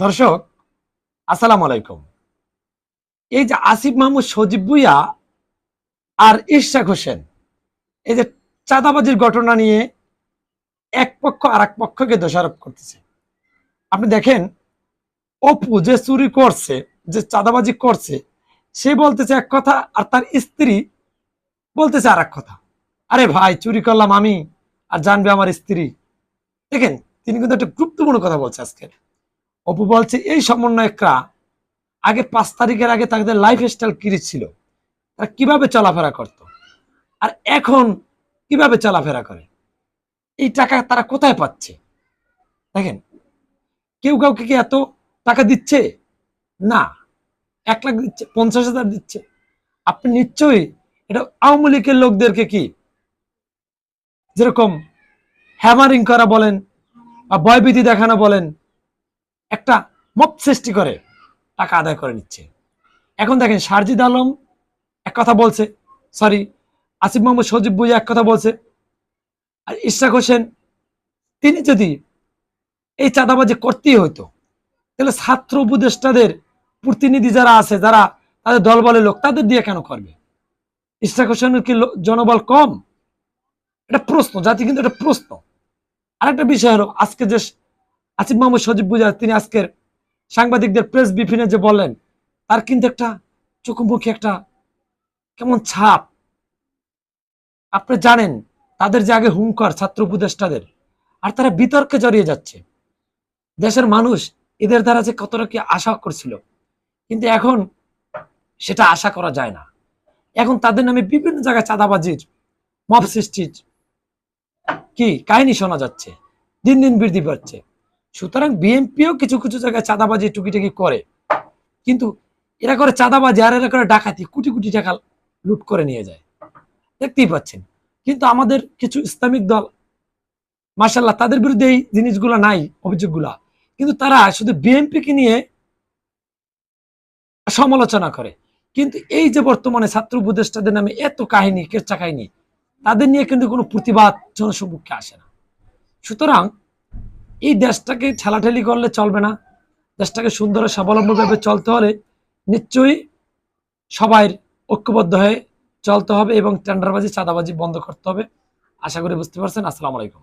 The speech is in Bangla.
দর্শক, আসসালামু আলাইকুম। এই যে আসিফ মাহমুদ সজীব ভুঁইয়া আর ইশরাক হোসেন, এই যে চাঁদাবাজির ঘটনা নিয়ে এক পক্ষ আর এক পক্ষকে দোষারোপ করতেছে। আপনি দেখেন, অপু যে চুরি করছে, যে চাঁদাবাজি করছে, সে বলতেছে এক কথা আর তার স্ত্রী বলতেছে আর এক কথা। আরে ভাই, চুরি করলাম আমি, আর জানবে আমার স্ত্রী। দেখেন, তিনি কিন্তু একটা গুরুত্বপূর্ণ কথা বলছে আজকে। অপু বলছে এই সমন্বয়করা আগে 5 তারিখের আগে তাদের লাইফ স্টাইল কি ছিল, তারা কিভাবে চলাফেরা করত, আর এখন কিভাবে চলাফেরা করে, এই টাকা তারা কোথায় পাচ্ছে। দেখেন, কেউ কাউকে কি এত টাকা দিচ্ছে? না। 1 লাখ দিচ্ছে, 50,000 দিচ্ছে। আপনি নিশ্চয়ই এটা আওয়ামী লীগের লোকদেরকে কি যেরকম হ্যামারিং করা বলেন বা ভয়ভীতি দেখানো বলেন, একটা মব সৃষ্টি করে টাকা আদায় করে নিচ্ছে। এখন দেখেন, সারজিদ আলম এক কথা বলছে, সরি, আসিফ মাহমুদ সজীব ভুঁইয়া এক কথা বলছে, আর ইশরাক হোসেন তিনি যদি এই চাঁদাবাজি করতেই হইতো, তাহলে ছাত্র উপদেষ্টাদের প্রতিনিধি যারা আছে, যারা তাদের দলবলের লোক, তাদের দিয়ে কেন করবে? ইশরাক হোসেনের কি জনবল কম? এটা প্রশ্ন, জাতি কিন্তু এটা প্রশ্ন। আরেকটা বিষয় হলো, আজকে যে আসিফ মাহমুদ সজীব ভুঁইয়া তিনি আজকের সাংবাদিকদের প্রেস ব্রিফিংয়ে যে বললেন, তার কিন্তু একটা চোখমুখে একটা কেমন ছাপ। আপনি জানেন তাদের যে আগে হুঙ্কার ছাত্র উপদেষ্টাদের, আর তারা বিতর্কে জড়িয়ে যাচ্ছে। দেশের মানুষ এদের দ্বারা যে কতটা কি আশা করছিল, কিন্তু এখন সেটা আশা করা যায় না। এখন তাদের নামে বিভিন্ন জায়গায় চাঁদাবাজির, মব সৃষ্টির কি কাহিনী শোনা যাচ্ছে, দিন দিন বৃদ্ধি পাচ্ছে। সুতরাং বিএনপিও কিছু কিছু জায়গায় চাঁদাবাজি টুকিটাকি করে, কিন্তু এরা করে চাঁদাবাজি আর এরা করে ডাকাতি, কোটি কোটি টাকা লুট করে নিয়ে যায়, দেখতেই পাচ্ছেন। কিন্তু আমাদের কিছু ইসলামিক দল, মাশাআল্লাহ, তাদের বিরুদ্ধে এই জিনিসগুলো নাই, অভিযোগগুলা, কিন্তু তারা শুধু বিএনপিকে নিয়ে সমালোচনা করে। কিন্তু এই যে বর্তমানে ছাত্র উপদেষ্টাদের নামে এত কাহিনী, কেচ্চা কাহিনী, তাদের নিয়ে কিন্তু কোনো প্রতিবাদ জনসমক্ষে আসে না। সুতরাং এই দেশটাকে ঠেলাঠেলি করলে চলবে না। দেশটাকে সুন্দর স্বাবলম্বীভাবে চলতে হলে নিশ্চয়ই সবাই ঐক্যবদ্ধ হয়ে চলতে হবে এবং টেন্ডারবাজি, চাঁদাবাজি বন্ধ করতে হবে। আশা করি বুঝতে পারছেন। আসসালামু আলাইকুম।